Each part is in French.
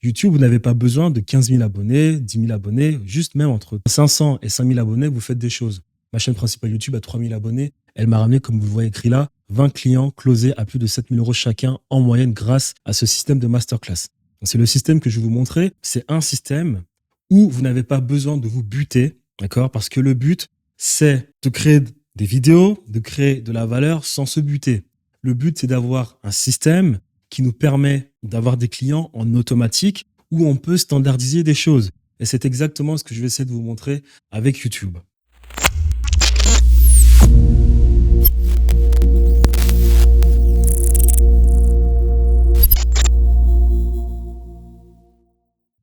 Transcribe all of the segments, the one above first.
YouTube, vous n'avez pas besoin de 15 000 abonnés, 10 000 abonnés, juste même entre 500 et 5 000 abonnés, vous faites des choses. Ma chaîne principale YouTube a 3 000 abonnés. Elle m'a ramené, comme vous le voyez écrit là, 20 clients closés à plus de 7 000 € chacun en moyenne grâce à ce système de masterclass. C'est le système que je vais vous montrer. C'est un système où vous n'avez pas besoin de vous buter, d'accord? Parce que le but, c'est de créer des vidéos, de créer de la valeur sans se buter. Le but, c'est d'avoir un système qui nous permet d'avoir des clients en automatique où on peut standardiser des choses. Et c'est exactement ce que je vais essayer de vous montrer avec YouTube.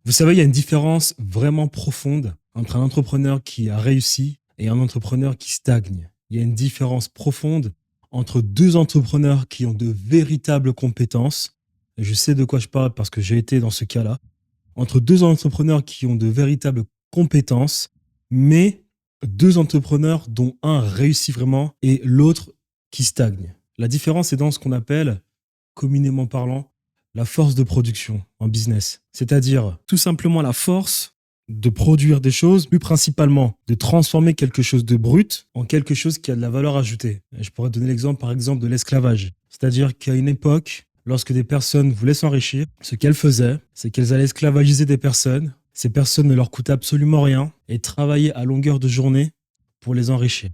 Vous savez, il y a une différence vraiment profonde entre un entrepreneur qui a réussi et un entrepreneur qui stagne. Il y a une différence profonde entre deux entrepreneurs qui ont de véritables compétences. Et je sais de quoi je parle parce que j'ai été dans ce cas-là. Entre deux entrepreneurs qui ont de véritables compétences, mais deux entrepreneurs dont un réussit vraiment et l'autre qui stagne. La différence est dans ce qu'on appelle, communément parlant, la force de production en business. C'est-à-dire tout simplement la force de produire des choses, plus principalement de transformer quelque chose de brut en quelque chose qui a de la valeur ajoutée. Et je pourrais donner l'exemple, par exemple, de l'esclavage. C'est-à-dire qu'à une époque, lorsque des personnes voulaient s'enrichir, ce qu'elles faisaient, c'est qu'elles allaient esclavagiser des personnes. Ces personnes ne leur coûtaient absolument rien et travaillaient à longueur de journée pour les enrichir.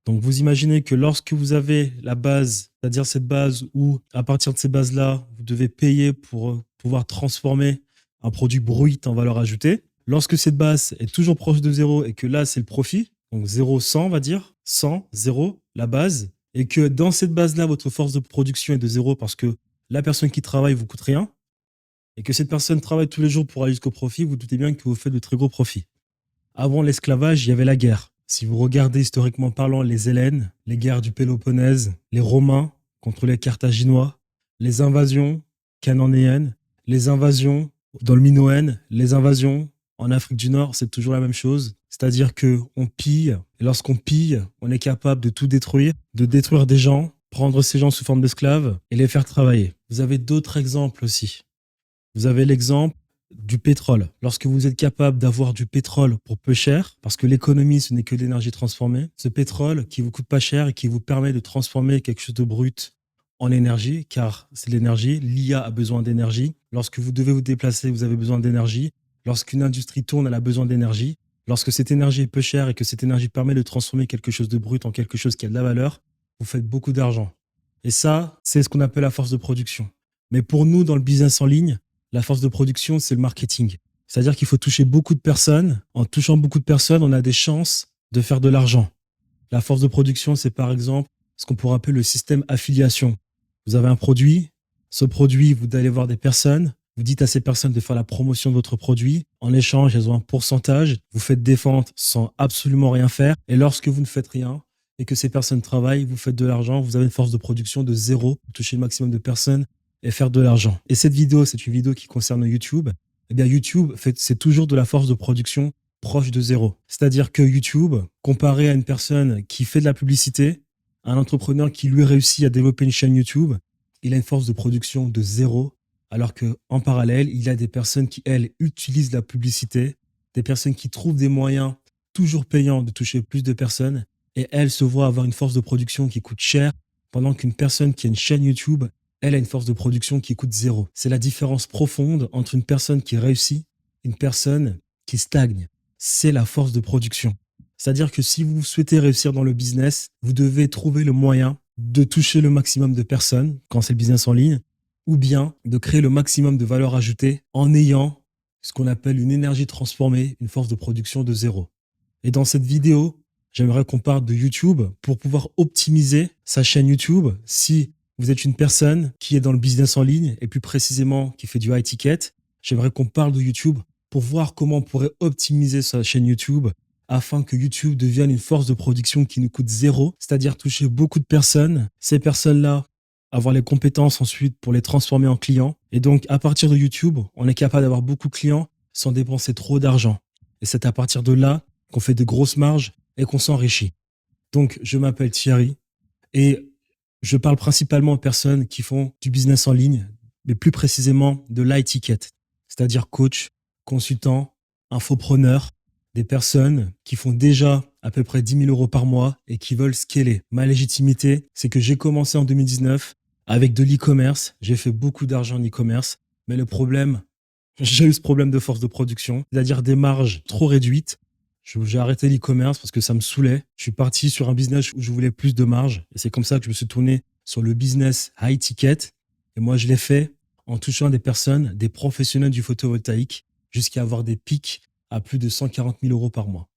Donc, vous imaginez que lorsque vous avez la base, c'est-à-dire cette base où, à partir de ces bases-là, vous devez payer pour pouvoir transformer un produit brut en valeur ajoutée. Lorsque cette base est toujours proche de zéro et que là, c'est le profit, donc 0, 100, on va dire, 100, 0, la base, et que dans cette base-là, votre force de production est de 0 parce que la personne qui travaille vous coûte rien, et que cette personne travaille tous les jours pour aller jusqu'au profit, vous doutez bien que vous faites de très gros profits. Avant l'esclavage, il y avait la guerre. Si vous regardez historiquement parlant les Hellènes, les guerres du Péloponnèse, les Romains contre les Carthaginois, les invasions cananéennes, les invasions dans le Minoën, les invasions en Afrique du Nord, c'est toujours la même chose. C'est-à-dire qu'on pille, et lorsqu'on pille, on est capable de tout détruire, de détruire des gens, prendre ces gens sous forme d'esclaves et les faire travailler. Vous avez d'autres exemples aussi. Vous avez l'exemple du pétrole. Lorsque vous êtes capable d'avoir du pétrole pour peu cher, parce que l'économie, ce n'est que de l'énergie transformée, ce pétrole qui vous coûte pas cher et qui vous permet de transformer quelque chose de brut en énergie, car c'est de l'énergie, l'IA a besoin d'énergie. Lorsque vous devez vous déplacer, vous avez besoin d'énergie. Lorsqu'une industrie tourne, elle a besoin d'énergie. Lorsque cette énergie est peu chère et que cette énergie permet de transformer quelque chose de brut en quelque chose qui a de la valeur, vous faites beaucoup d'argent. Et ça, c'est ce qu'on appelle la force de production. Mais pour nous, dans le business en ligne, la force de production, c'est le marketing. C'est-à-dire qu'il faut toucher beaucoup de personnes. En touchant beaucoup de personnes, on a des chances de faire de l'argent. La force de production, c'est par exemple ce qu'on pourrait appeler le système affiliation. Vous avez un produit. Ce produit, vous allez voir des personnes. Vous dites à ces personnes de faire la promotion de votre produit. En échange, elles ont un pourcentage. Vous faites des ventes sans absolument rien faire. Et lorsque vous ne faites rien et que ces personnes travaillent, vous faites de l'argent, vous avez une force de production de 0 pour toucher le maximum de personnes et faire de l'argent. Et cette vidéo, c'est une vidéo qui concerne YouTube. Eh bien, YouTube, c'est toujours de la force de production proche de 0. C'est-à-dire que YouTube, comparé à une personne qui fait de la publicité, un entrepreneur qui lui réussit à développer une chaîne YouTube, il a une force de production de 0, alors qu'en parallèle, il y a des personnes qui, elles, utilisent la publicité, des personnes qui trouvent des moyens toujours payants de toucher plus de personnes, et elles se voient avoir une force de production qui coûte cher, pendant qu'une personne qui a une chaîne YouTube, elle a une force de production qui coûte 0. C'est la différence profonde entre une personne qui réussit et une personne qui stagne. C'est la force de production. C'est-à-dire que si vous souhaitez réussir dans le business, vous devez trouver le moyen de toucher le maximum de personnes quand c'est le business en ligne, ou bien de créer le maximum de valeur ajoutée en ayant ce qu'on appelle une énergie transformée, une force de production de 0. Et dans cette vidéo, j'aimerais qu'on parle de YouTube pour pouvoir optimiser sa chaîne YouTube. Si vous êtes une personne qui est dans le business en ligne et plus précisément qui fait du high ticket, j'aimerais qu'on parle de YouTube pour voir comment on pourrait optimiser sa chaîne YouTube afin que YouTube devienne une force de production qui nous coûte 0, c'est-à-dire toucher beaucoup de personnes. Ces personnes-là, avoir les compétences ensuite pour les transformer en clients. Et donc, à partir de YouTube, on est capable d'avoir beaucoup de clients sans dépenser trop d'argent. Et c'est à partir de là qu'on fait de grosses marges et qu'on s'enrichit. Donc, je m'appelle Thierry et je parle principalement aux personnes qui font du business en ligne, mais plus précisément de l'high ticket. c'est-à-dire coach, consultant, infopreneur, des personnes qui font déjà à peu près 10 000 euros par mois et qui veulent scaler. Ma légitimité, c'est que j'ai commencé en 2019 avec de l'e-commerce. J'ai fait beaucoup d'argent en e-commerce, mais le problème, j'ai eu ce problème de force de production, c'est-à-dire des marges trop réduites. J'ai arrêté l'e-commerce parce que ça me saoulait. Je suis parti sur un business où je voulais plus de marge. Et c'est comme ça que je me suis tourné sur le business high ticket. Et moi, je l'ai fait en touchant des personnes, des professionnels du photovoltaïque, jusqu'à avoir des pics à plus de 140 000 euros par mois.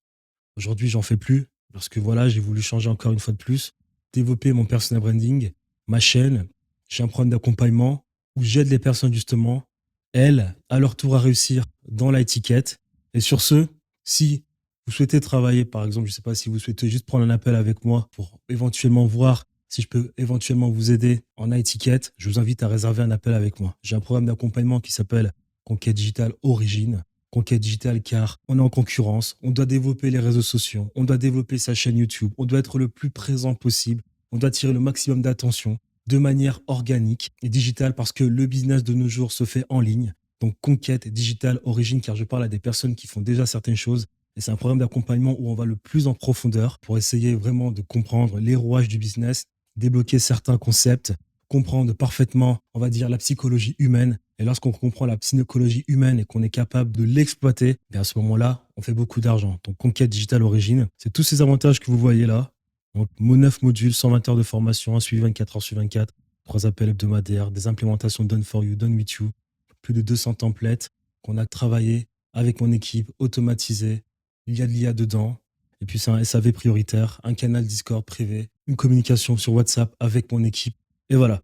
Aujourd'hui, j'en fais plus parce que voilà, j'ai voulu changer encore une fois de plus, développer mon personal branding, ma chaîne. J'ai un programme d'accompagnement où j'aide les personnes justement, elles, à leur tour à réussir dans la étiquette. Et sur ce, si vous souhaitez travailler, par exemple, je ne sais pas si vous souhaitez juste prendre un appel avec moi pour éventuellement voir si je peux éventuellement vous aider en étiquette, je vous invite à réserver un appel avec moi. J'ai un programme d'accompagnement qui s'appelle Conquête Digitale Origine. Conquête digitale car on est en concurrence, on doit développer les réseaux sociaux, on doit développer sa chaîne YouTube, on doit être le plus présent possible, on doit tirer le maximum d'attention de manière organique et digitale parce que le business de nos jours se fait en ligne. Donc Conquête Digitale Origine car je parle à des personnes qui font déjà certaines choses et c'est un programme d'accompagnement où on va le plus en profondeur pour essayer vraiment de comprendre les rouages du business, débloquer certains concepts, comprendre parfaitement, on va dire, la psychologie humaine. Et lorsqu'on comprend la psychologie humaine et qu'on est capable de l'exploiter, à ce moment-là, on fait beaucoup d'argent. Donc, Conquête Digitale Origine, c'est tous ces avantages que vous voyez là. Donc, 9 modules, 120 heures de formation, un suivi 24 heures sur 24, 3 appels hebdomadaires, des implémentations done for you, done with you, plus de 200 templates qu'on a travaillé avec mon équipe, automatisé. Il y a de l'IA dedans. Et puis, c'est un SAV prioritaire, un canal Discord privé, une communication sur WhatsApp avec mon équipe. Et voilà.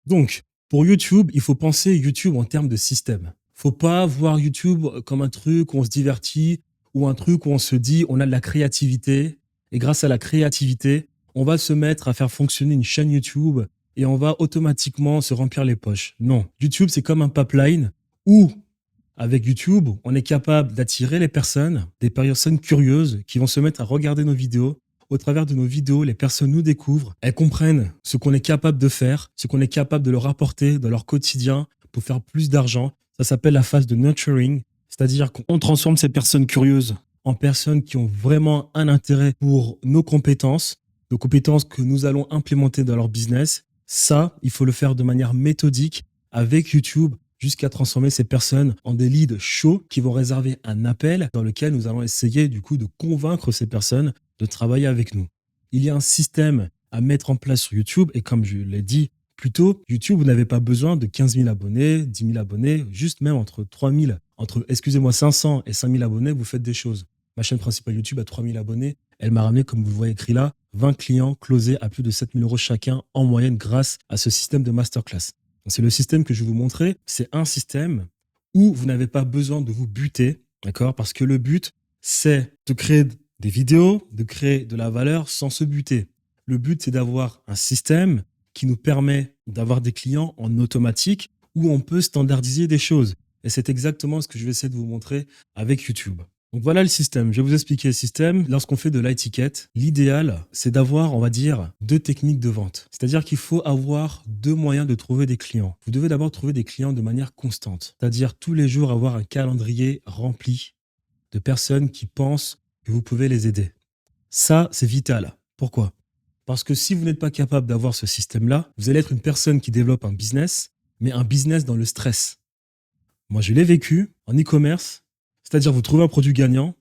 Donc, pour YouTube, il faut penser YouTube en termes de système. Faut pas voir YouTube comme un truc où on se divertit ou un truc où on se dit on a de la créativité et grâce à la créativité, on va se mettre à faire fonctionner une chaîne YouTube et on va automatiquement se remplir les poches. Non, YouTube, c'est comme un pipeline où, avec YouTube, on est capable d'attirer les personnes, des personnes curieuses qui vont se mettre à regarder nos vidéos. Au travers de nos vidéos, les personnes nous découvrent, elles comprennent ce qu'on est capable de faire, ce qu'on est capable de leur apporter dans leur quotidien pour faire plus d'argent. Ça s'appelle la phase de nurturing, c'est-à-dire qu'on transforme ces personnes curieuses en personnes qui ont vraiment un intérêt pour nos compétences que nous allons implémenter dans leur business. Ça, il faut le faire de manière méthodique avec YouTube jusqu'à transformer ces personnes en des leads chauds qui vont réserver un appel dans lequel nous allons essayer du coup de convaincre ces personnes de travailler avec nous. Il y a un système à mettre en place sur YouTube et comme je l'ai dit plus tôt, YouTube, vous n'avez pas besoin de 15 000 abonnés, 10 000 abonnés, juste même entre 500 et 5 000 abonnés, vous faites des choses. Ma chaîne principale YouTube a 3 000 abonnés. Elle m'a ramené, comme vous le voyez écrit là, 20 clients closés à plus de 7 000 euros chacun en moyenne grâce à ce système de masterclass. C'est le système que je vais vous montrer. C'est un système où vous n'avez pas besoin de vous buter, d'accord? Parce que le but, c'est de créer des vidéos, de créer de la valeur sans se buter. Le but, c'est d'avoir un système qui nous permet d'avoir des clients en automatique où on peut standardiser des choses. Et c'est exactement ce que je vais essayer de vous montrer avec YouTube. Donc voilà le système. Je vais vous expliquer le système. Lorsqu'on fait de l'étiquette, l'idéal, c'est d'avoir, on va dire, 2 techniques de vente. C'est-à-dire qu'il faut avoir 2 moyens de trouver des clients. Vous devez d'abord trouver des clients de manière constante. C'est-à-dire tous les jours avoir un calendrier rempli de personnes qui pensent que vous pouvez les aider. Ça, c'est vital. Pourquoi? Parce que si vous n'êtes pas capable d'avoir ce système-là, vous allez être une personne qui développe un business, mais un business dans le stress. Moi, je l'ai vécu en e-commerce, c'est-à-dire vous trouvez un produit gagnant.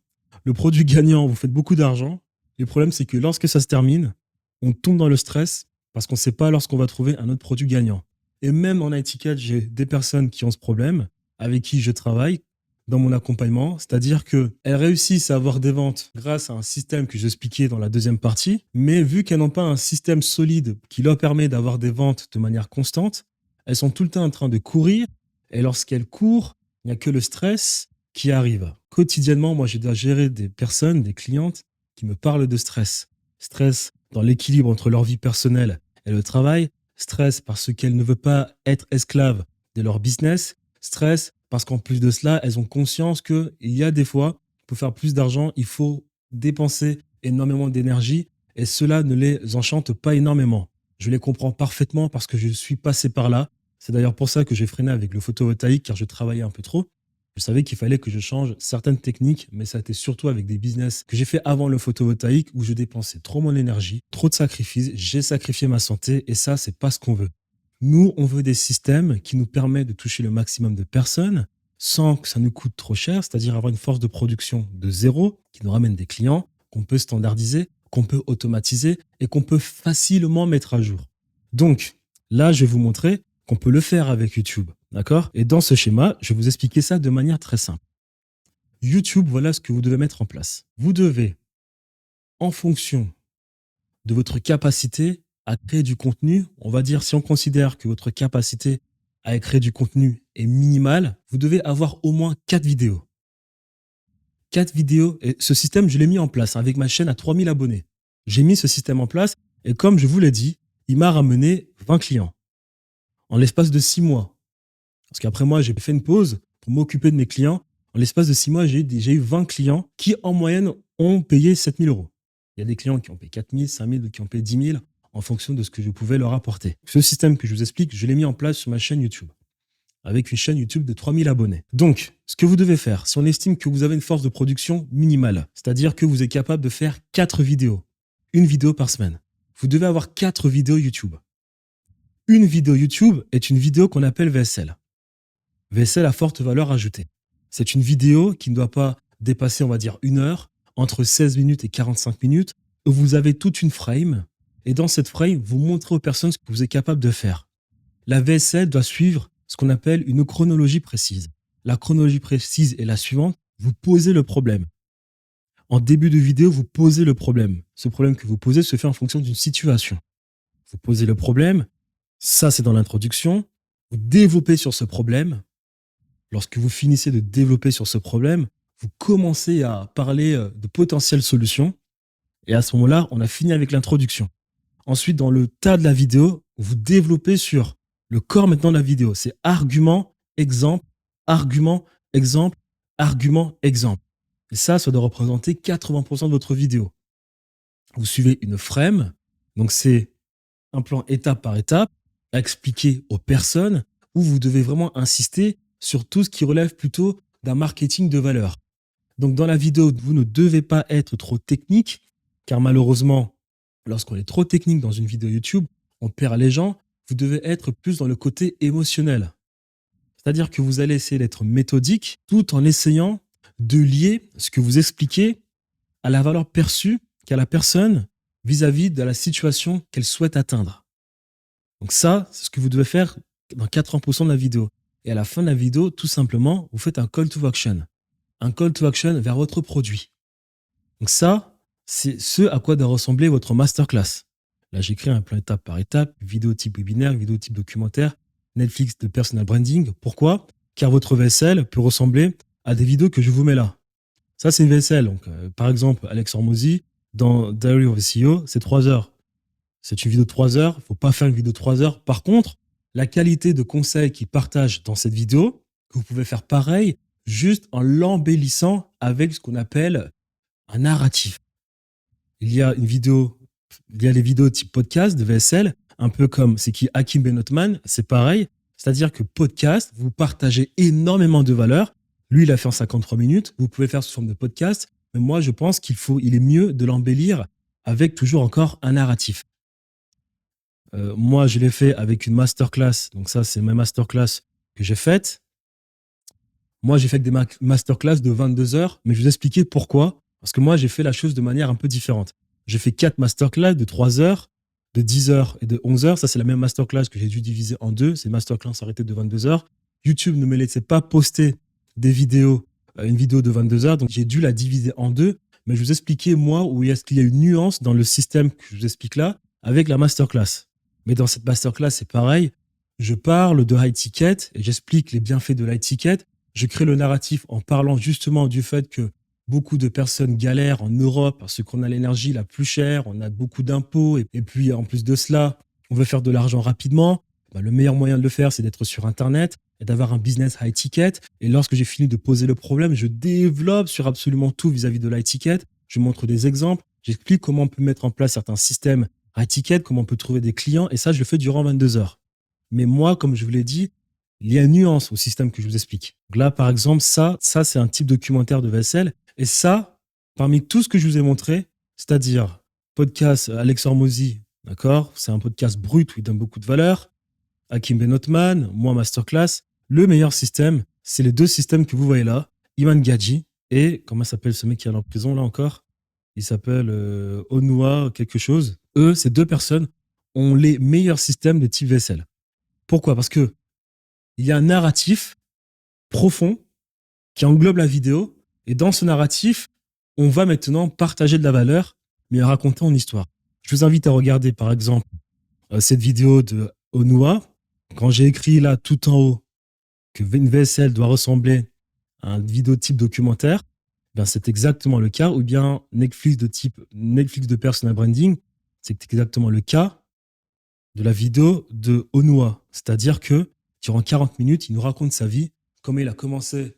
Le produit gagnant, vous faites beaucoup d'argent. Le problème, c'est que lorsque ça se termine, on tombe dans le stress parce qu'on ne sait pas lorsqu'on va trouver un autre produit gagnant. Et même en étiquette, j'ai des personnes qui ont ce problème, avec qui je travaille dans mon accompagnement, c'est-à-dire qu'elles réussissent à avoir des ventes grâce à un système que j'expliquais dans la deuxième partie, mais vu qu'elles n'ont pas un système solide qui leur permet d'avoir des ventes de manière constante, elles sont tout le temps en train de courir, et lorsqu'elles courent, il n'y a que le stress qui arrive. Quotidiennement, moi, j'ai déjà géré des personnes, des clientes qui me parlent de stress. Stress dans l'équilibre entre leur vie personnelle et le travail, stress parce qu'elles ne veulent pas être esclaves de leur business, stress parce qu'en plus de cela, elles ont conscience qu'il y a des fois, pour faire plus d'argent, il faut dépenser énormément d'énergie et cela ne les enchante pas énormément. Je les comprends parfaitement parce que je suis passé par là. C'est d'ailleurs pour ça que j'ai freiné avec le photovoltaïque car je travaillais un peu trop. Je savais qu'il fallait que je change certaines techniques, mais ça a été surtout avec des business que j'ai fait avant le photovoltaïque où je dépensais trop mon énergie, trop de sacrifices, j'ai sacrifié ma santé et ça, c'est pas ce qu'on veut. Nous, on veut des systèmes qui nous permettent de toucher le maximum de personnes sans que ça nous coûte trop cher, c'est-à-dire avoir une force de production de zéro qui nous ramène des clients, qu'on peut standardiser, qu'on peut automatiser et qu'on peut facilement mettre à jour. Donc, là, je vais vous montrer qu'on peut le faire avec YouTube, d'accord? Et dans ce schéma, je vais vous expliquer ça de manière très simple. YouTube, voilà ce que vous devez mettre en place. Vous devez, en fonction de votre capacité à créer du contenu, on va dire si on considère que votre capacité à créer du contenu est minimale, vous devez avoir au moins 4 vidéos. 4 vidéos, et ce système, je l'ai mis en place avec ma chaîne à 3000 abonnés. J'ai mis ce système en place et comme je vous l'ai dit, il m'a ramené 20 clients en l'espace de 6 mois. Parce qu'après moi, j'ai fait une pause pour m'occuper de mes clients. En l'espace de 6 mois, j'ai eu 20 clients qui, en moyenne, ont payé 7000 euros. Il y a des clients qui ont payé 4000, 5000, qui ont payé 10 000 en fonction de ce que je pouvais leur apporter. Ce système que je vous explique, je l'ai mis en place sur ma chaîne YouTube, avec une chaîne YouTube de 3000 abonnés. Donc, ce que vous devez faire, si on estime que vous avez une force de production minimale, c'est-à-dire que vous êtes capable de faire 4 vidéos, une vidéo par semaine, vous devez avoir 4 vidéos YouTube. Une vidéo YouTube est une vidéo qu'on appelle VSL. VSL à forte valeur ajoutée. C'est une vidéo qui ne doit pas dépasser, on va dire, 1 heure, entre 16 minutes et 45 minutes, où vous avez toute une frame, et dans cette frame, vous montrez aux personnes ce que vous êtes capable de faire. La VSL doit suivre ce qu'on appelle une chronologie précise. La chronologie précise est la suivante, vous posez le problème. En début de vidéo, vous posez le problème. Ce problème que vous posez se fait en fonction d'une situation. Vous posez le problème, ça c'est dans l'introduction, vous développez sur ce problème. Lorsque vous finissez de développer sur ce problème, vous commencez à parler de potentielles solutions. Et à ce moment-là, on a fini avec l'introduction. Ensuite, dans le tas de la vidéo, vous développez sur le corps maintenant de la vidéo. C'est argument, exemple, argument, exemple, argument, exemple. Et ça doit représenter 80% de votre vidéo. Vous suivez une frame. Donc, c'est un plan étape par étape à expliquer aux personnes où vous devez vraiment insister sur tout ce qui relève plutôt d'un marketing de valeur. Donc, dans la vidéo, vous ne devez pas être trop technique, car malheureusement, lorsqu'on est trop technique dans une vidéo YouTube, on perd les gens. Vous devez être plus dans le côté émotionnel. C'est-à-dire que vous allez essayer d'être méthodique tout en essayant de lier ce que vous expliquez à la valeur perçue qu'a la personne vis-à-vis de la situation qu'elle souhaite atteindre. Donc ça, c'est ce que vous devez faire dans 80% de la vidéo. Et à la fin de la vidéo, tout simplement, vous faites un call to action. Un call to action vers votre produit. Donc ça, c'est ce à quoi doit ressembler votre masterclass. Là, j'écris un plan étape par étape, vidéo type webinaire, vidéo type documentaire, Netflix de personal branding. Pourquoi? Car votre VSL peut ressembler à des vidéos que je vous mets là. Ça, c'est une VSL. Donc, par exemple, Alex Hormozy, dans Diary of a CEO, c'est 3 heures. C'est une vidéo de 3 heures. Il ne faut pas faire une vidéo de 3 heures. Par contre, la qualité de conseils qu'il partage dans cette vidéo, que vous pouvez faire pareil, juste en l'embellissant avec ce qu'on appelle un narratif. Il y a les vidéos type podcast de VSL, un peu comme c'est qui Hakim Ben Othman, c'est pareil. C'est-à-dire que podcast, vous partagez énormément de valeur. Lui, il a fait en 53 minutes. Vous pouvez faire sous forme de podcast. Mais moi, je pense il est mieux de l'embellir avec toujours encore un narratif. Moi, je l'ai fait avec une masterclass. Donc ça, c'est ma masterclass que j'ai faite. Moi, j'ai fait des masterclass de 22 heures, mais je vais vous expliquer pourquoi. Parce que moi, j'ai fait la chose de manière un peu différente. J'ai fait 4 masterclass de 3 heures, de 10 heures et de 11 heures. Ça, c'est la même masterclass que j'ai dû diviser en 2. C'est une masterclass arrêtée de 22 heures. YouTube ne me laissait pas poster une vidéo de 22 heures. Donc, j'ai dû la diviser en 2. Mais je vous expliquais, moi, où est-ce qu'il y a une nuance dans le système que je vous explique là avec la masterclass. Mais dans cette masterclass, c'est pareil. Je parle de high ticket et j'explique les bienfaits de l'high ticket. Je crée le narratif en parlant justement du fait que beaucoup de personnes galèrent en Europe parce qu'on a l'énergie la plus chère, on a beaucoup d'impôts et puis en plus de cela, on veut faire de l'argent rapidement. Le meilleur moyen de le faire, c'est d'être sur Internet et d'avoir un business high ticket. Et lorsque j'ai fini de poser le problème, je développe sur absolument tout vis-à-vis de l'high ticket. je montre des exemples, j'explique comment on peut mettre en place certains systèmes à étiquette, comment on peut trouver des clients, et ça, je le fais durant 22 heures. Mais moi, comme je vous l'ai dit, il y a une nuance au système que je vous explique. Donc là, par exemple, ça c'est un type documentaire de vaisselle. Et ça, parmi tout ce que je vous ai montré, c'est-à-dire podcast Alex Hormozy, d'accord? C'est un podcast brut où il donne beaucoup de valeur. Hakim Benotman, moi Masterclass. Le meilleur système, c'est les deux systèmes que vous voyez là. Iman Gadji et, comment s'appelle ce mec qui est en prison là encore? Il s'appelle Onua quelque chose. Eux, ces deux personnes ont les meilleurs systèmes de type vaisselle. Pourquoi? Parce que il y a un narratif profond qui englobe la vidéo. Et dans ce narratif, on va maintenant partager de la valeur, mais raconter une histoire. Je vous invite à regarder, par exemple, cette vidéo de Onua. Quand j'ai écrit là tout en haut que une VSL doit ressembler à un vidéo type documentaire, ben c'est exactement le cas. Ou bien Netflix de type Netflix de personal branding, c'est exactement le cas de la vidéo de Onua. C'est-à-dire que durant 40 minutes, il nous raconte sa vie, comment il a commencé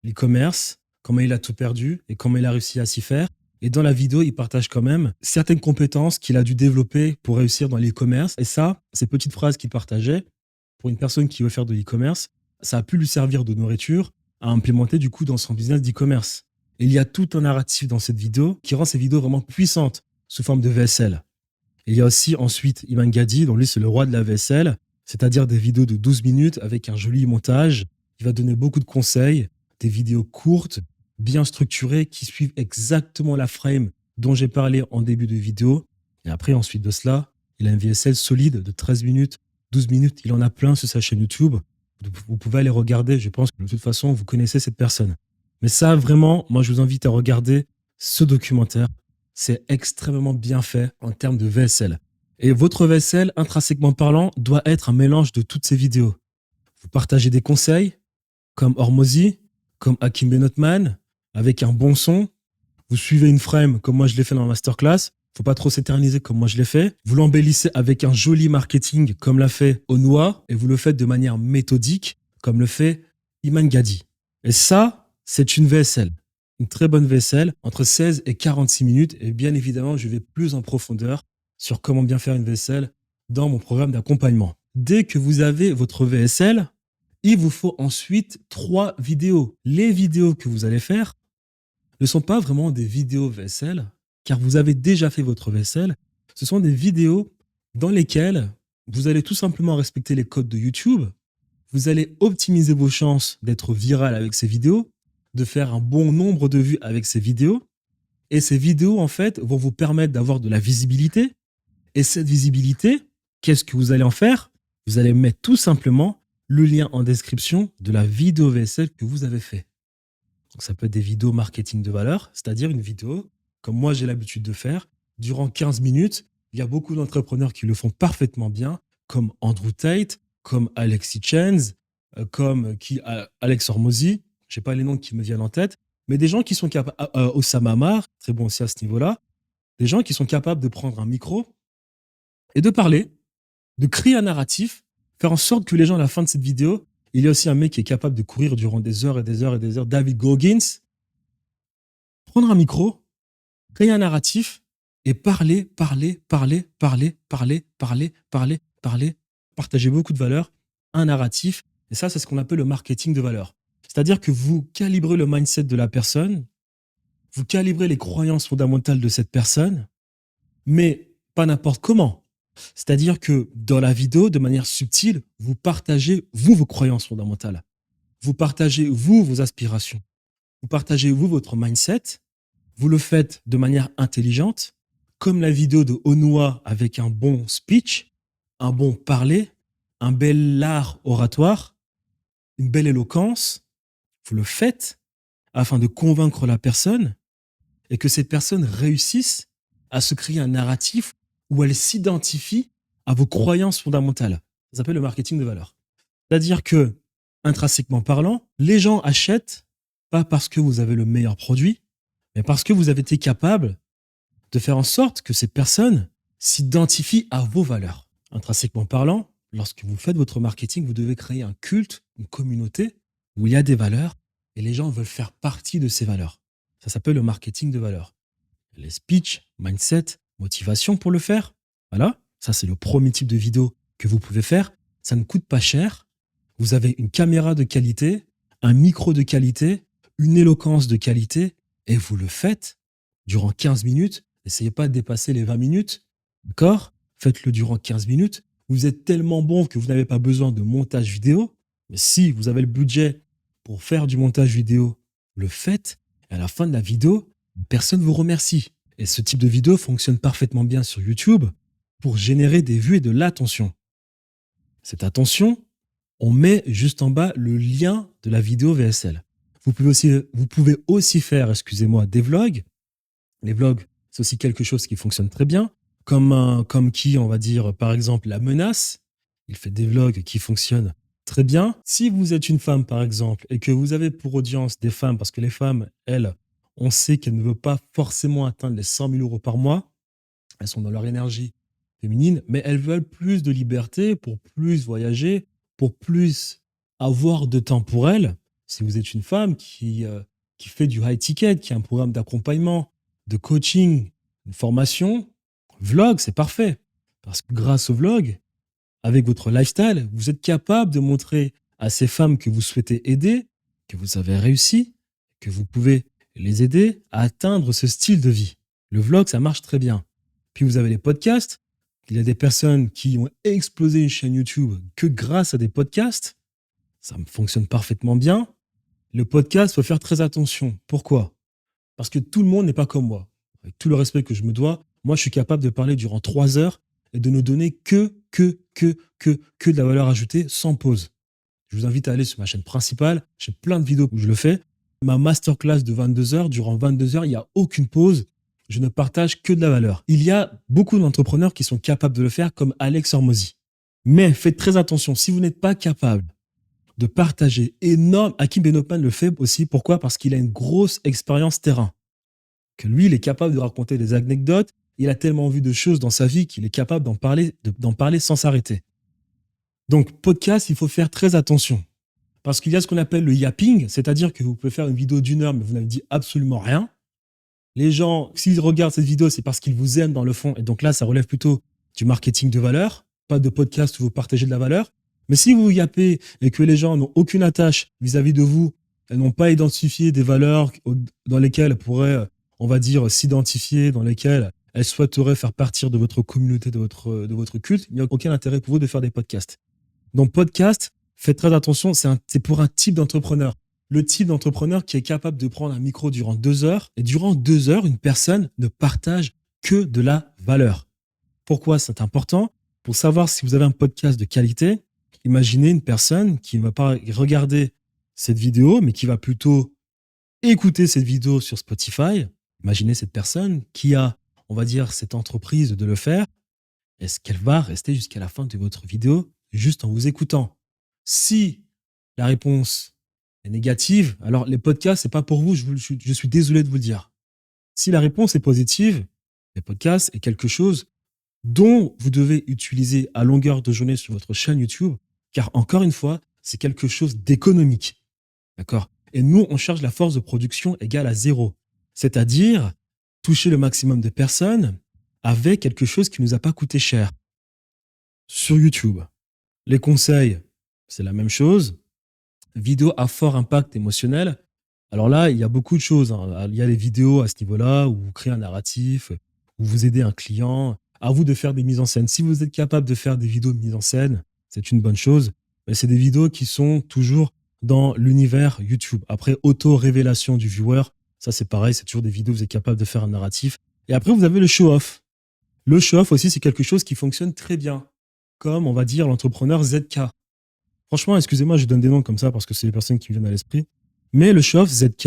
l'e-commerce, comment il a tout perdu et comment il a réussi à s'y faire. Et dans la vidéo, il partage quand même certaines compétences qu'il a dû développer pour réussir dans l'e-commerce. Et ça, ces petites phrases qu'il partageait, pour une personne qui veut faire de l'e-commerce, ça a pu lui servir de nourriture à implémenter du coup dans son business d'e-commerce. Et il y a tout un narratif dans cette vidéo qui rend ces vidéos vraiment puissantes sous forme de VSL. Et il y a aussi ensuite Iman Gadi, dont lui c'est le roi de la VSL, c'est-à-dire des vidéos de 12 minutes avec un joli montage. Il va donner beaucoup de conseils, des vidéos courtes, bien structurées, qui suivent exactement la frame dont j'ai parlé en début de vidéo. Et après, ensuite de cela, il a une VSL solide de 13 minutes, 12 minutes. Il en a plein sur sa chaîne YouTube. Vous pouvez aller regarder. Je pense que de toute façon, vous connaissez cette personne. Mais ça, vraiment, moi, je vous invite à regarder ce documentaire. C'est extrêmement bien fait en termes de VSL. Et votre VSL, intrinsèquement parlant, doit être un mélange de toutes ces vidéos. Vous partagez des conseils, comme Hormozy, comme Hakim Benotman, avec un bon son. Vous suivez une frame, comme moi je l'ai fait dans la masterclass. Faut pas trop s'éterniser comme moi je l'ai fait. Vous l'embellissez avec un joli marketing, comme l'a fait Onua, et vous le faites de manière méthodique, comme le fait Iman Gadi. Et ça, c'est une VSL. Une très bonne VSL, entre 16 et 46 minutes. Et bien évidemment, je vais plus en profondeur sur comment bien faire une VSL dans mon programme d'accompagnement. Dès que vous avez votre VSL, il vous faut ensuite 3 vidéos. Les vidéos que vous allez faire ne sont pas vraiment des vidéos VSL, car vous avez déjà fait votre VSL. Ce sont des vidéos dans lesquelles vous allez tout simplement respecter les codes de YouTube. Vous allez optimiser vos chances d'être viral avec ces vidéos, de faire un bon nombre de vues avec ces vidéos. Et ces vidéos, en fait, vont vous permettre d'avoir de la visibilité. Et cette visibilité, qu'est-ce que vous allez en faire? Vous allez mettre tout simplement le lien en description de la vidéo VSL que vous avez fait. Donc ça peut être des vidéos marketing de valeur, c'est-à-dire une vidéo, comme moi j'ai l'habitude de faire, durant 15 minutes. Il y a beaucoup d'entrepreneurs qui le font parfaitement bien, comme Andrew Tate, comme Alexis Chenz, comme Alex Hormozy. Je n'ai pas les noms qui me viennent en tête, mais des gens qui sont capables, Oussama Ammar, très bon aussi à ce niveau-là, des gens qui sont capables de prendre un micro et de parler, de créer un narratif, faire en sorte que les gens, à la fin de cette vidéo, il y a aussi un mec qui est capable de courir durant des heures et des heures et des heures, David Goggins, prendre un micro, créer un narratif et parler, partager beaucoup de valeur, un narratif. Et ça, c'est ce qu'on appelle le marketing de valeur. C'est-à-dire que vous calibrez le mindset de la personne, vous calibrez les croyances fondamentales de cette personne, mais pas n'importe comment. C'est-à-dire que dans la vidéo, de manière subtile, vous partagez, vous, vos croyances fondamentales. Vous partagez, vous, vos aspirations. Vous partagez, vous, votre mindset. Vous le faites de manière intelligente, comme la vidéo de Onua avec un bon speech, un bon parler, un bel art oratoire, une belle éloquence. Vous le faites afin de convaincre la personne et que cette personne réussisse à se créer un narratif où elle s'identifie à vos croyances fondamentales. Ça s'appelle le marketing de valeur. C'est-à-dire que, intrinsèquement parlant, les gens achètent pas parce que vous avez le meilleur produit, mais parce que vous avez été capable de faire en sorte que ces personnes s'identifient à vos valeurs. Intrinsèquement parlant, lorsque vous faites votre marketing, vous devez créer un culte, une communauté où il y a des valeurs et les gens veulent faire partie de ces valeurs. Ça s'appelle le marketing de valeur. les speech, mindset, motivation pour le faire. Voilà, ça c'est le premier type de vidéo que vous pouvez faire. Ça ne coûte pas cher. Vous avez une caméra de qualité, un micro de qualité, une éloquence de qualité et vous le faites durant 15 minutes. N'essayez pas de dépasser les 20 minutes. D'accord? Faites-le durant 15 minutes. Vous êtes tellement bon que vous n'avez pas besoin de montage vidéo. Mais si vous avez le budget pour faire du montage vidéo, le faites. Et à la fin de la vidéo, personne ne vous remercie. Et ce type de vidéo fonctionne parfaitement bien sur YouTube pour générer des vues et de l'attention. Cette attention, on met juste en bas le lien de la vidéo VSL. Vous pouvez aussi faire, des vlogs. Les vlogs, c'est aussi quelque chose qui fonctionne très bien. Comme qui, on va dire, par exemple, La Menace. Il fait des vlogs qui fonctionnent très bien. Si vous êtes une femme, par exemple, et que vous avez pour audience des femmes, parce que les femmes, elles, on sait qu'elles ne veulent pas forcément atteindre les 100 000 euros par mois. Elles sont dans leur énergie féminine, mais elles veulent plus de liberté pour plus voyager, pour plus avoir de temps pour elles. Si vous êtes une femme qui fait du high ticket, qui a un programme d'accompagnement, de coaching, une formation, vlog, c'est parfait. Parce que grâce au vlog, avec votre lifestyle, vous êtes capable de montrer à ces femmes que vous souhaitez aider, que vous avez réussi, que vous pouvez les aider à atteindre ce style de vie. Le vlog, ça marche très bien. Puis vous avez les podcasts. Il y a des personnes qui ont explosé une chaîne YouTube que grâce à des podcasts. Ça fonctionne parfaitement bien. Le podcast, il faut faire très attention. Pourquoi? Parce que tout le monde n'est pas comme moi. Avec tout le respect que je me dois, moi, je suis capable de parler durant 3 heures et de ne donner que de la valeur ajoutée sans pause. Je vous invite à aller sur ma chaîne principale. J'ai plein de vidéos où je le fais. Ma masterclass de 22 heures, durant 22 heures, il n'y a aucune pause. Je ne partage que de la valeur. Il y a beaucoup d'entrepreneurs qui sont capables de le faire, comme Alex Hormozy. Mais faites très attention, si vous n'êtes pas capable de partager énorme, Hakim Benotman le fait aussi. Pourquoi? Parce qu'il a une grosse expérience terrain. Que lui, il est capable de raconter des anecdotes. Il a tellement vu de choses dans sa vie qu'il est capable d'en parler sans s'arrêter. Donc, podcast, il faut faire très attention. Parce qu'il y a ce qu'on appelle le yapping, c'est-à-dire que vous pouvez faire une vidéo d'1 heure, mais vous n'avez dit absolument rien. Les gens, s'ils regardent cette vidéo, c'est parce qu'ils vous aiment dans le fond. Et donc là, ça relève plutôt du marketing de valeur, pas de podcast où vous partagez de la valeur. Mais si vous yappez et que les gens n'ont aucune attache vis-à-vis de vous, elles n'ont pas identifié des valeurs dans lesquelles elles pourraient, on va dire, s'identifier, dans lesquelles elles souhaiteraient faire partir de votre communauté, de votre culte, il n'y a aucun intérêt pour vous de faire des podcasts. Donc, podcast, faites très attention, c'est pour un type d'entrepreneur. Le type d'entrepreneur qui est capable de prendre un micro durant 2 heures, et durant 2 heures, une personne ne partage que de la valeur. Pourquoi c'est important? Pour savoir si vous avez un podcast de qualité, imaginez une personne qui ne va pas regarder cette vidéo, mais qui va plutôt écouter cette vidéo sur Spotify. Imaginez cette personne qui a, on va dire, cette entreprise de le faire. Est-ce qu'elle va rester jusqu'à la fin de votre vidéo juste en vous écoutant? Si la réponse est négative, alors les podcasts, c'est pas pour vous, je suis désolé de vous le dire. Si la réponse est positive, les podcasts est quelque chose dont vous devez utiliser à longueur de journée sur votre chaîne YouTube, car encore une fois, c'est quelque chose d'économique. D'accord? Et nous, on cherche la force de production égale à 0. C'est-à-dire toucher le maximum de personnes avec quelque chose qui ne nous a pas coûté cher. Sur YouTube, les conseils, c'est la même chose. Vidéo à fort impact émotionnel. Alors là, il y a beaucoup de choses. Il y a les vidéos à ce niveau-là où vous créez un narratif, où vous aidez un client. À vous de faire des mises en scène. Si vous êtes capable de faire des vidéos de mise en scène, c'est une bonne chose. Mais c'est des vidéos qui sont toujours dans l'univers YouTube. Après, auto-révélation du viewer, ça c'est pareil, c'est toujours des vidéos où vous êtes capable de faire un narratif. Et après, vous avez le show-off. Le show-off aussi, c'est quelque chose qui fonctionne très bien. Comme, on va dire, l'entrepreneur ZK. Franchement, excusez-moi, je donne des noms comme ça parce que c'est les personnes qui me viennent à l'esprit. Mais le show-off, ZK,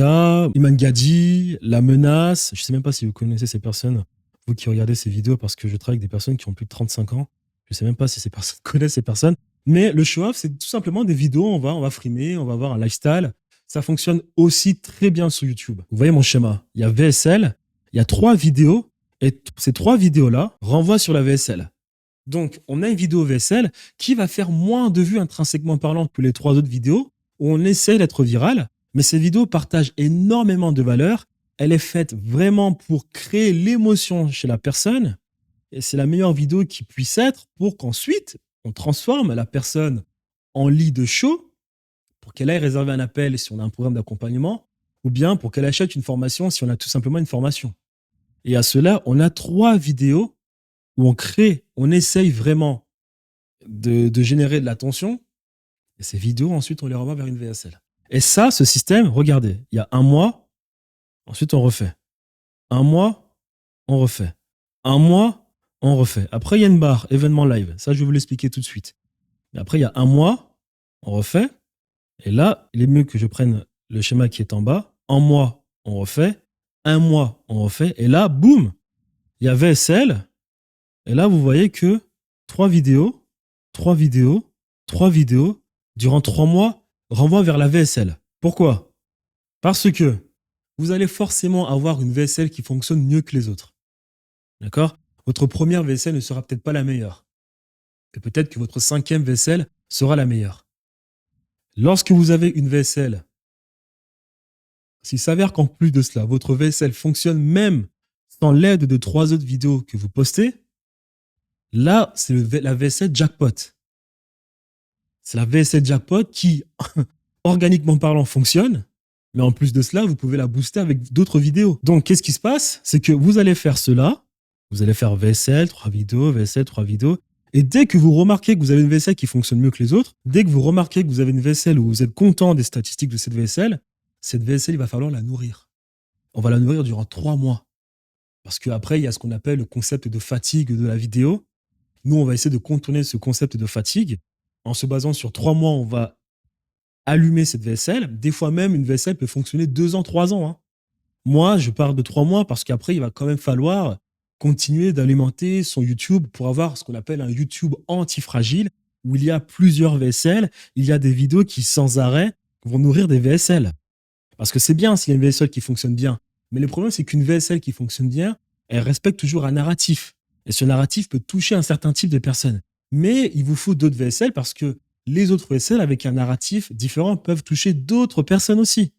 Iman Gadi, La Menace, je ne sais même pas si vous connaissez ces personnes, vous qui regardez ces vidéos, parce que je travaille avec des personnes qui ont plus de 35 ans. Je ne sais même pas si ces personnes connaissent ces personnes. Mais le show-off, c'est tout simplement des vidéos, on va frimer, on va avoir un lifestyle. Ça fonctionne aussi très bien sur YouTube. Vous voyez mon schéma. Il y a VSL, il y a 3 vidéos, et ces 3 vidéos-là renvoient sur la VSL. Donc, on a une vidéo VSL qui va faire moins de vues intrinsèquement parlant que les 3 autres vidéos où on essaie d'être viral, mais ces vidéos partagent énormément de valeur elle est faite vraiment pour créer l'émotion chez la personne. Et c'est la meilleure vidéo qui puisse être pour qu'ensuite, on transforme la personne en lead chaud pour qu'elle aille réserver un appel si on a un programme d'accompagnement ou bien pour qu'elle achète une formation si on a tout simplement une formation. Et à cela, on a 3 vidéos où on essaye vraiment de générer de l'attention. Et ces vidéos, ensuite, on les renvoie vers une VSL. Et ça, ce système, regardez, il y a un mois, ensuite on refait. Un mois, on refait. Un mois, on refait. Après, il y a une barre, événement live. Ça, je vais vous l'expliquer tout de suite. Mais après, il y a un mois, on refait. Et là, il est mieux que je prenne le schéma qui est en bas. Un mois, on refait. Un mois, on refait. Et là, boum, il y a VSL. Et là, vous voyez que 3 vidéos, 3 vidéos, 3 vidéos, durant 3 mois, renvoient vers la VSL. Pourquoi? Parce que vous allez forcément avoir une VSL qui fonctionne mieux que les autres. D'accord? Votre première VSL ne sera peut-être pas la meilleure. Et peut-être que votre 5e VSL sera la meilleure. Lorsque vous avez une VSL, s'il s'avère qu'en plus de cela, votre VSL fonctionne même sans l'aide de 3 autres vidéos que vous postez, là, c'est la VSL jackpot. C'est la VSL jackpot qui, organiquement parlant, fonctionne. Mais en plus de cela, vous pouvez la booster avec d'autres vidéos. Donc, qu'est-ce qui se passe? C'est que vous allez faire cela. Vous allez faire VSL, 3 vidéos, VSL, 3 vidéos. Et dès que vous remarquez que vous avez une VSL qui fonctionne mieux que les autres, dès que vous remarquez que vous avez une VSL où vous êtes content des statistiques de cette VSL, il va falloir la nourrir. On va la nourrir durant 3 mois. Parce qu'après, il y a ce qu'on appelle le concept de fatigue de la vidéo. Nous, on va essayer de contourner ce concept de fatigue. En se basant sur 3 mois, on va allumer cette VSL. Des fois même, une VSL peut fonctionner 2 ans, 3 ans. Hein. Moi, je parle de 3 mois parce qu'après, il va quand même falloir continuer d'alimenter son YouTube pour avoir ce qu'on appelle un YouTube antifragile où il y a plusieurs VSL. Il y a des vidéos qui, sans arrêt, vont nourrir des VSL. Parce que c'est bien s'il y a une VSL qui fonctionne bien. Mais le problème, c'est qu'une VSL qui fonctionne bien, elle respecte toujours un narratif. Et ce narratif peut toucher un certain type de personnes. Mais il vous faut d'autres VSL parce que les autres VSL avec un narratif différent peuvent toucher d'autres personnes aussi.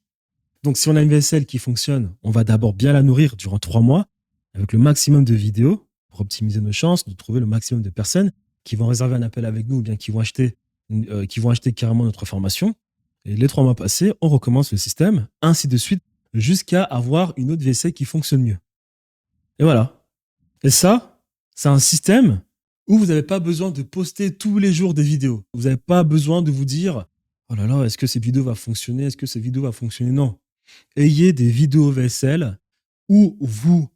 Donc, si on a une VSL qui fonctionne, on va d'abord bien la nourrir durant 3 mois avec le maximum de vidéos pour optimiser nos chances de trouver le maximum de personnes qui vont réserver un appel avec nous ou bien qui vont acheter carrément notre formation. Et les 3 mois passés, on recommence le système, ainsi de suite, jusqu'à avoir une autre VSL qui fonctionne mieux. Et voilà. Et ça, c'est un système où vous n'avez pas besoin de poster tous les jours des vidéos. Vous n'avez pas besoin de vous dire « Oh là là, est-ce que cette vidéo va fonctionner? Est-ce que cette vidéo va fonctionner ?» Non. Ayez des vidéos VSL où vous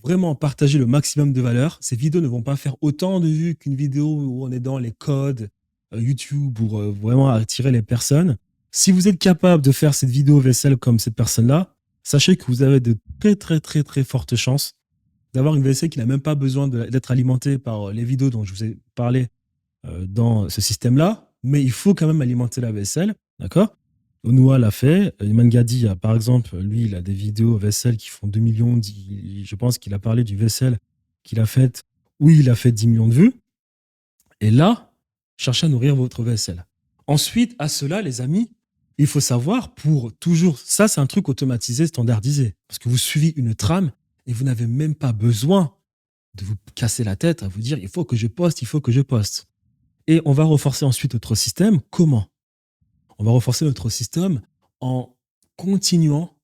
vraiment partagez le maximum de valeur. Ces vidéos ne vont pas faire autant de vues qu'une vidéo où on est dans les codes YouTube pour vraiment attirer les personnes. Si vous êtes capable de faire cette vidéo VSL comme cette personne-là, sachez que vous avez de très, très, très, très fortes chances d'avoir une VSL qui n'a même pas besoin d'être alimentée par les vidéos dont je vous ai parlé dans ce système-là, mais il faut quand même alimenter la VSL, d'accord? Onoua l'a fait. Iman Gadi, par exemple, lui, il a des vidéos VSL qui font 2 millions. Je pense qu'il a parlé du VSL qu'il a fait, où il a fait 10 millions de vues. Et là, cherchez à nourrir votre VSL. Ensuite, à cela, les amis, il faut savoir pour toujours, ça c'est un truc automatisé, standardisé, parce que vous suivez une trame et vous n'avez même pas besoin de vous casser la tête à vous dire il faut que je poste, il faut que je poste. Et on va renforcer ensuite notre système. Comment? On va renforcer notre système en continuant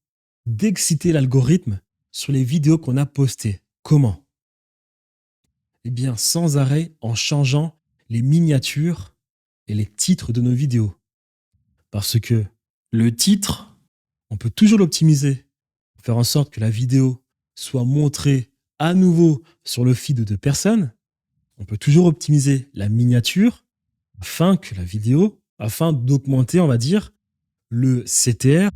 d'exciter l'algorithme sur les vidéos qu'on a postées. Comment? Eh bien, sans arrêt, en changeant les miniatures et les titres de nos vidéos. Parce que le titre, on peut toujours l'optimiser pour faire en sorte que la vidéo soit montrée à nouveau sur le feed de personnes. On peut toujours optimiser la miniature afin d'augmenter, on va dire, le CTR,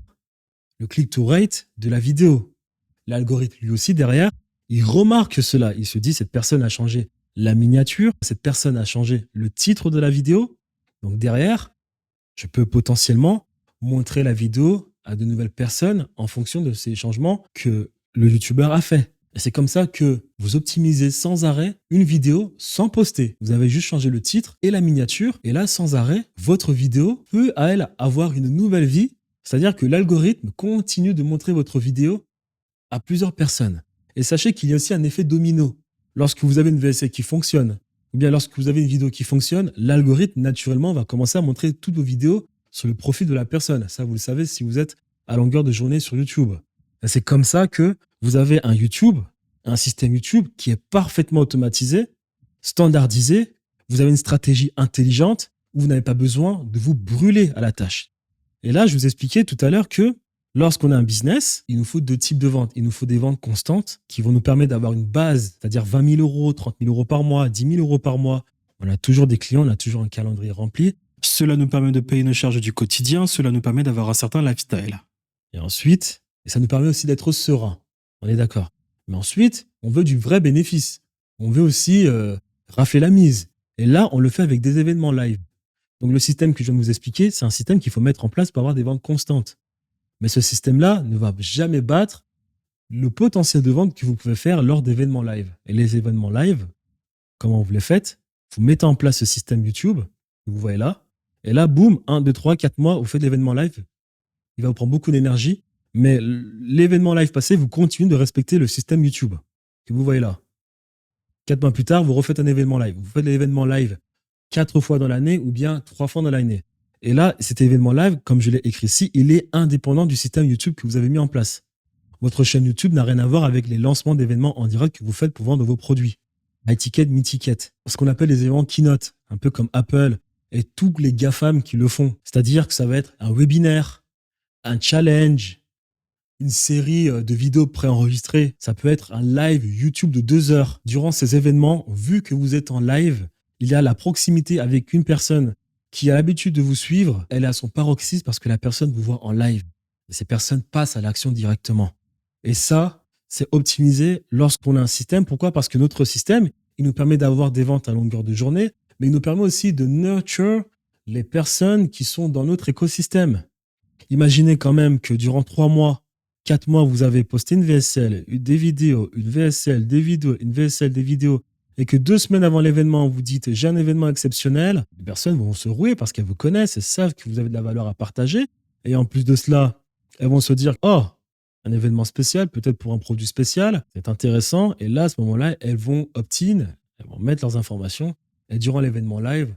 le click-to rate de la vidéo. L'algorithme, lui aussi, derrière, il remarque cela. Il se dit, cette personne a changé la miniature, cette personne a changé le titre de la vidéo. Donc derrière, je peux potentiellement montrer la vidéo à de nouvelles personnes en fonction de ces changements que le YouTuber a fait. Et c'est comme ça que vous optimisez sans arrêt une vidéo sans poster. Vous avez juste changé le titre et la miniature. Et là, sans arrêt, votre vidéo peut, à elle, avoir une nouvelle vie. C'est-à-dire que l'algorithme continue de montrer votre vidéo à plusieurs personnes. Et sachez qu'il y a aussi un effet domino. Lorsque vous avez une VSL qui fonctionne, ou bien lorsque vous avez une vidéo qui fonctionne, l'algorithme, naturellement, va commencer à montrer toutes vos vidéos sur le profil de la personne. Ça, vous le savez si vous êtes à longueur de journée sur YouTube. Et c'est comme ça que vous avez un système YouTube qui est parfaitement automatisé, standardisé. Vous avez une stratégie intelligente où vous n'avez pas besoin de vous brûler à la tâche. Et là, je vous expliquais tout à l'heure que lorsqu'on a un business, il nous faut deux types de ventes. Il nous faut des ventes constantes qui vont nous permettre d'avoir une base, c'est-à-dire 20 000 euros, 30 000 euros par mois, 10 000 euros par mois. On a toujours des clients, on a toujours un calendrier rempli. Cela nous permet de payer nos charges du quotidien, cela nous permet d'avoir un certain lifestyle. Et ensuite, ça nous permet aussi d'être serein. On est d'accord. Mais ensuite, on veut du vrai bénéfice. On veut aussi rafler la mise. Et là, on le fait avec des événements live. Donc le système que je viens de vous expliquer, c'est un système qu'il faut mettre en place pour avoir des ventes constantes. Mais ce système-là ne va jamais battre le potentiel de vente que vous pouvez faire lors d'événements live. Et les événements live, comment vous les faites? Vous mettez en place ce système YouTube, que vous voyez là, et là, boum, 1, 2, 3, 4 mois, vous faites l'événement live. Il va vous prendre beaucoup d'énergie, mais l'événement live passé, vous continuez de respecter le système YouTube que vous voyez là. 4 mois plus tard, vous refaites un événement live. Vous faites l'événement live 4 fois dans l'année ou bien 3 fois dans l'année. Et là, cet événement live, comme je l'ai écrit ici, il est indépendant du système YouTube que vous avez mis en place. Votre chaîne YouTube n'a rien à voir avec les lancements d'événements en direct que vous faites pour vendre vos produits. High ticket, mid ticket. Ce qu'on appelle les événements keynote, un peu comme Apple et tous les GAFAM qui le font. C'est-à-dire que ça va être un webinaire, un challenge, une série de vidéos préenregistrées. Ça peut être un live YouTube de 2 heures. Durant ces événements, vu que vous êtes en live, il y a la proximité avec une personne qui a l'habitude de vous suivre. Elle est à son paroxysme parce que la personne vous voit en live. Et ces personnes passent à l'action directement. Et ça, c'est optimisé lorsqu'on a un système. Pourquoi? Parce que notre système, il nous permet d'avoir des ventes à longueur de journée, mais il nous permet aussi de nurture les personnes qui sont dans notre écosystème. Imaginez quand même que durant 3 mois, 4 mois, vous avez posté une VSL, des vidéos, une VSL, des vidéos, une VSL, des vidéos, et que 2 semaines avant l'événement, vous dites « j'ai un événement exceptionnel », les personnes vont se rouer parce qu'elles vous connaissent, elles savent que vous avez de la valeur à partager. Et en plus de cela, elles vont se dire « oh, un événement spécial, peut-être pour un produit spécial, c'est intéressant ». Et là, à ce moment-là, elles vont opt-in, elles vont mettre leurs informations. Et durant l'événement live,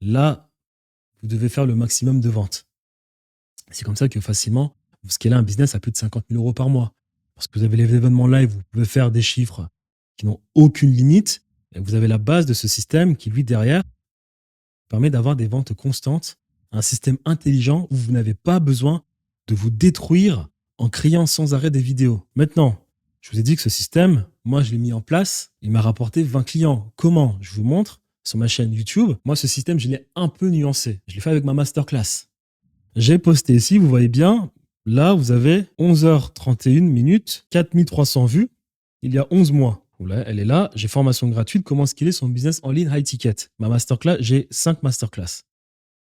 là, vous devez faire le maximum de ventes. C'est comme ça que facilement, vous scalez un business à plus de 50 000 euros par mois. Parce que vous avez les événements live, vous pouvez faire des chiffres qui n'ont aucune limite. Et vous avez la base de ce système qui, lui, derrière, permet d'avoir des ventes constantes, un système intelligent où vous n'avez pas besoin de vous détruire en créant sans arrêt des vidéos. Maintenant, je vous ai dit que ce système, moi, je l'ai mis en place. Il m'a rapporté 20 clients. Comment? Je vous montre sur ma chaîne YouTube. Moi, ce système, je l'ai un peu nuancé. Je l'ai fait avec ma masterclass. J'ai posté ici, vous voyez bien, là, vous avez 11h31 minutes, 4300 vues, il y a 11 mois. Là, elle est là, j'ai formation gratuite, comment scaler son business en ligne high ticket. Ma masterclass, j'ai 5 masterclass.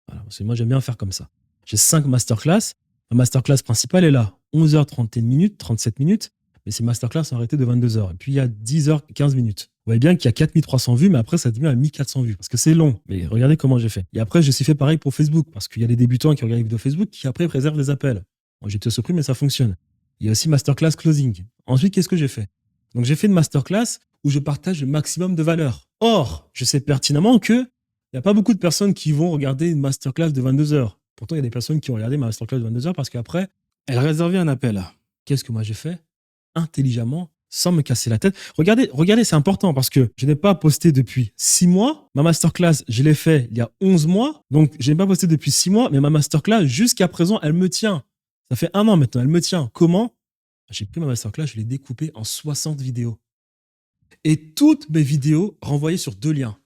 Voilà, parce que moi, j'aime bien faire comme ça. J'ai 5 masterclass. Ma masterclass principale est là, 11h31 minutes, 37 minutes, mais ces masterclass sont arrêtées de 22h. Et puis, il y a 10h15 minutes. Vous voyez bien qu'il y a 4300 vues, mais après, ça devient à 1400 vues, parce que c'est long. Mais regardez comment j'ai fait. Et après, je suis fait pareil pour Facebook, parce qu'il y a des débutants qui regardent les vidéos Facebook qui après préservent des appels. Bon, j'étais surpris, mais ça fonctionne. Il y a aussi masterclass closing. Ensuite, qu'est-ce que j'ai fait? Donc, j'ai fait une masterclass où je partage le maximum de valeur. Or, je sais pertinemment que il n'y a pas beaucoup de personnes qui vont regarder une masterclass de 22 heures. Pourtant, il y a des personnes qui ont regardé ma masterclass de 22 heures parce qu'après, elles réservaient un appel. Qu'est-ce que moi j'ai fait? Intelligemment, sans me casser la tête. Regardez, c'est important parce que je n'ai pas posté depuis 6 mois. Ma masterclass, je l'ai fait il y a 11 mois. Donc, je n'ai pas posté depuis 6 mois, mais ma masterclass, jusqu'à présent, elle me tient. Ça fait 1 an maintenant, elle me tient. Comment? J'ai pris ma masterclass, je l'ai découpée en 60 vidéos. Et toutes mes vidéos renvoyées sur 2 liens.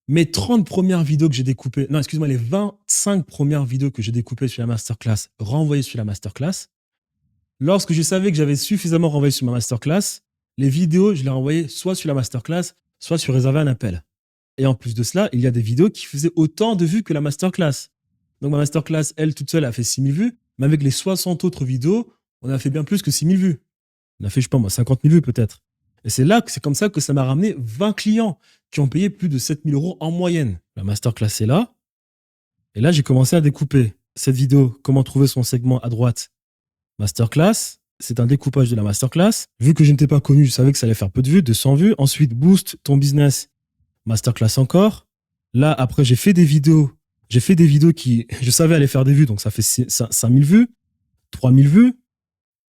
Mes 30 premières vidéos que j'ai découpées, non, excuse-moi, les 25 premières vidéos que j'ai découpées sur la masterclass, renvoyées sur la masterclass. Lorsque je savais que j'avais suffisamment renvoyé sur ma masterclass, les vidéos, je les renvoyais soit sur la masterclass, soit sur réserver un appel. Et en plus de cela, il y a des vidéos qui faisaient autant de vues que la masterclass. Donc ma masterclass, elle, toute seule, a fait 6000 vues, mais avec les 60 autres vidéos, on a fait bien plus que 6000 vues. On a fait, je sais pas moi, 50 000 vues peut-être. Et c'est comme ça que ça m'a ramené 20 clients qui ont payé plus de 7 000 euros en moyenne. La masterclass est là. Et là, j'ai commencé à découper cette vidéo. Comment trouver son segment à droite? Masterclass. c'est un découpage de la masterclass. Vu que je n'étais pas connu, je savais que ça allait faire peu de vues, 200 vues. Ensuite, boost ton business, masterclass encore. Là, après, j'ai fait des vidéos. J'ai fait des vidéos qui, je savais allaient faire des vues, donc ça fait 5000 vues, 3000 vues.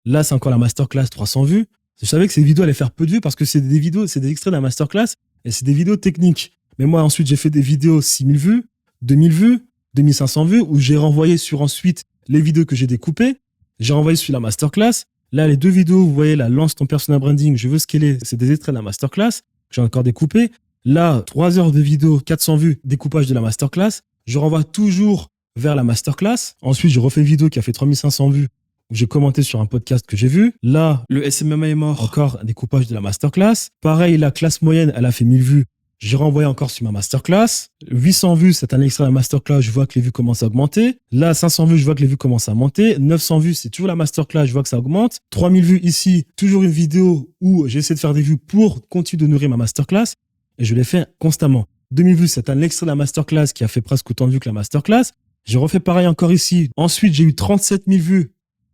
Là, c'est encore la masterclass, 300 vues. Je savais que ces vidéos allaient faire peu de vues parce que c'est des vidéos, c'est des extraits de la masterclass et c'est des vidéos techniques. Mais moi, ensuite, j'ai fait des vidéos 6000 vues, 2000 vues, 2500 vues où j'ai renvoyé sur ensuite les vidéos que j'ai découpées. J'ai renvoyé sur la masterclass. Là, les deux vidéos, vous voyez, là, lance ton personal branding, je veux scaler, c'est des extraits de la masterclass que j'ai encore découpé. Là, 3 heures de vidéo, 400 vues, découpage de la masterclass. Je renvoie toujours vers la masterclass. Ensuite, je refais une vidéo qui a fait 3500 vues où j'ai commenté sur un podcast que j'ai vu. Là, le SMMA est mort. Encore un découpage de la masterclass. Pareil, la classe moyenne, elle a fait 1000 vues. J'ai renvoyé encore sur ma masterclass. 800 vues, c'est un extrait de la masterclass. Je vois que les vues commencent à augmenter. Là, 500 vues, je vois que les vues commencent à monter. 900 vues, c'est toujours la masterclass. Je vois que ça augmente. 3000 vues ici, toujours une vidéo où j'essaie de faire des vues pour continuer de nourrir ma masterclass. Et je l'ai fait constamment. 2000 vues, c'est un extrait de la masterclass qui a fait presque autant de vues que la masterclass. J'ai refait pareil encore ici. Ensuite, j'ai eu 37 000 vues.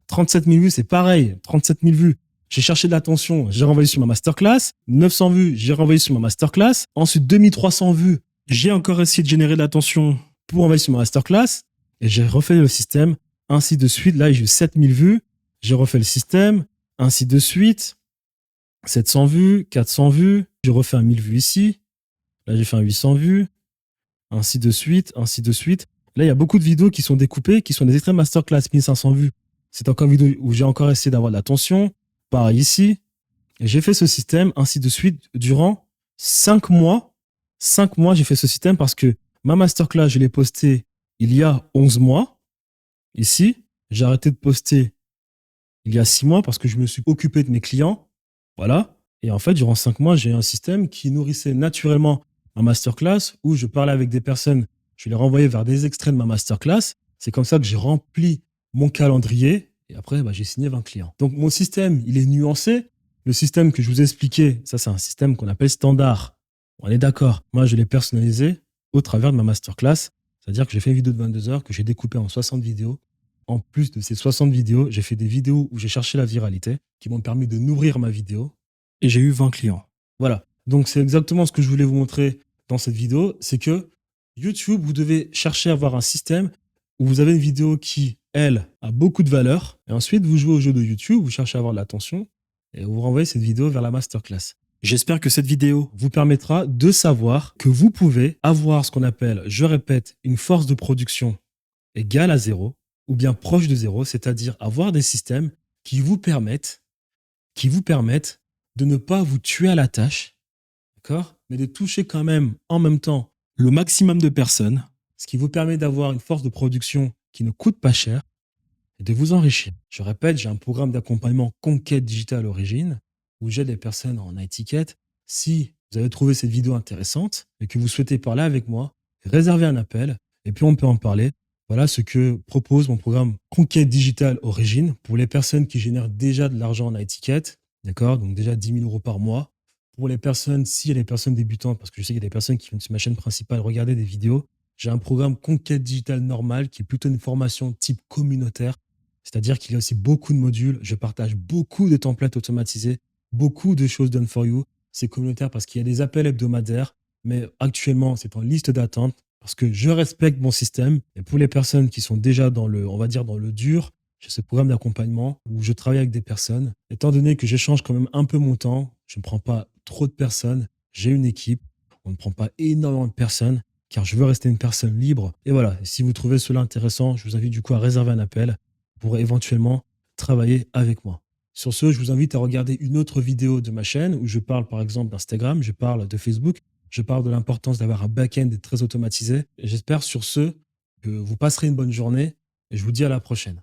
37 000 vues, c'est pareil. 37 000 vues. J'ai cherché de l'attention, j'ai renvoyé sur ma masterclass. 900 vues, j'ai renvoyé sur ma masterclass. Ensuite, 2300 vues, j'ai encore essayé de générer de l'attention pour envoyer sur ma masterclass. Et j'ai refait le système, ainsi de suite. Là, j'ai eu 7000 vues. J'ai refait le système, ainsi de suite. 700 vues, 400 vues. J'ai refait un 1000 vues ici. Là, j'ai fait un 800 vues. Ainsi de suite, ainsi de suite. Là, il y a beaucoup de vidéos qui sont découpées, qui sont des extraits masterclass, 1500 vues. C'est encore une vidéo où j'ai encore essayé d'avoir de l'attention. Pareil ici. Et j'ai fait ce système, ainsi de suite, durant 5 mois. 5 mois, j'ai fait ce système parce que ma masterclass, je l'ai postée il y a 11 mois. Ici, j'ai arrêté de poster il y a 6 mois parce que je me suis occupé de mes clients. Voilà. Et en fait, durant 5 mois, j'ai eu un système qui nourrissait naturellement ma masterclass où je parlais avec des personnes, je les renvoyais vers des extraits de ma masterclass. C'est comme ça que j'ai rempli mon calendrier et après, j'ai signé 20 clients. Donc, mon système, il est nuancé. Le système que je vous ai expliqué, ça, c'est un système qu'on appelle standard. On est d'accord. Moi, je l'ai personnalisé au travers de ma masterclass. C'est-à-dire que j'ai fait une vidéo de 22 heures que j'ai découpée en 60 vidéos. En plus de ces 60 vidéos, j'ai fait des vidéos où j'ai cherché la viralité qui m'ont permis de nourrir ma vidéo et j'ai eu 20 clients. Voilà. Donc, c'est exactement ce que je voulais vous montrer dans cette vidéo. C'est que YouTube, vous devez chercher à avoir un système où vous avez une vidéo qui, elle, a beaucoup de valeur. Et ensuite, vous jouez au jeu de YouTube, vous cherchez à avoir de l'attention et vous renvoyez cette vidéo vers la masterclass. J'espère que cette vidéo vous permettra de savoir que vous pouvez avoir ce qu'on appelle, je répète, une force de production égale à 0 ou bien proche de 0, c'est-à-dire avoir des systèmes qui vous permettent de ne pas vous tuer à la tâche, d'accord, mais de toucher quand même en même temps le maximum de personnes, ce qui vous permet d'avoir une force de production qui ne coûte pas cher et de vous enrichir. Je répète, j'ai un programme d'accompagnement Conquête Digitale Origine où j'aide les personnes en étiquette. Si vous avez trouvé cette vidéo intéressante et que vous souhaitez parler avec moi, réservez un appel et puis on peut en parler. Voilà ce que propose mon programme Conquête Digitale Origine pour les personnes qui génèrent déjà de l'argent en étiquette, d'accord, donc déjà 10 000 euros par mois. Pour les personnes, s'il y a des personnes débutantes, parce que je sais qu'il y a des personnes qui viennent sur ma chaîne principale regarder des vidéos, j'ai un programme Conquête Digitale Normale qui est plutôt une formation type communautaire. C'est-à-dire qu'il y a aussi beaucoup de modules. Je partage beaucoup de templates automatisés, beaucoup de choses done for you. C'est communautaire parce qu'il y a des appels hebdomadaires, mais actuellement, c'est en liste d'attente parce que je respecte mon système. Et pour les personnes qui sont déjà dans le, on va dire, dans le dur, j'ai ce programme d'accompagnement où je travaille avec des personnes. Étant donné que j'échange quand même un peu mon temps, je ne prends pas trop de personnes. J'ai une équipe. On ne prend pas énormément de personnes car je veux rester une personne libre. Et voilà, si vous trouvez cela intéressant, je vous invite du coup à réserver un appel pour éventuellement travailler avec moi. Sur ce, je vous invite à regarder une autre vidéo de ma chaîne où je parle par exemple d'Instagram, je parle de Facebook, je parle de l'importance d'avoir un back-end très automatisé. Et j'espère sur ce que vous passerez une bonne journée et je vous dis à la prochaine.